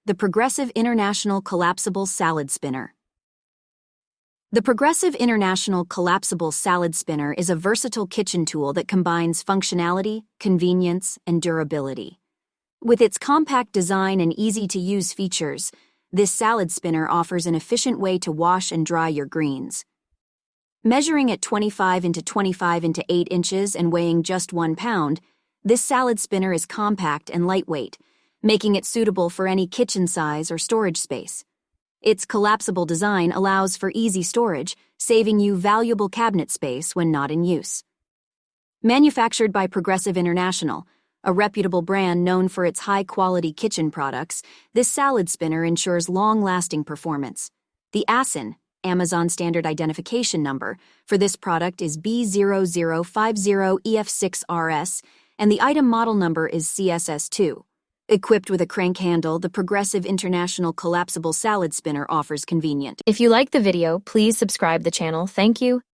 The Progressive International Collapsible Salad Spinner. The Progressive International Collapsible Salad Spinner is a versatile kitchen tool that combines functionality, convenience, and durability. With its compact design and easy-to-use features, this salad spinner offers an efficient way to wash and dry your greens. Measuring at 25 into 25 into 8 inches and weighing just 1 pound, this salad spinner is compact and lightweight, making it suitable for any kitchen size or storage space. Its collapsible design allows for easy storage, saving you valuable cabinet space when not in use. Manufactured by Progressive International, a reputable brand known for its high-quality kitchen products, this salad spinner ensures long-lasting performance. The ASIN, Amazon Standard Identification Number, for this product is B0050EF6RS, and the item model number is CSS2. Equipped with a crank handle, the Progressive International Collapsible Salad Spinner offers convenient. If you like the video, please subscribe the channel. Thank you.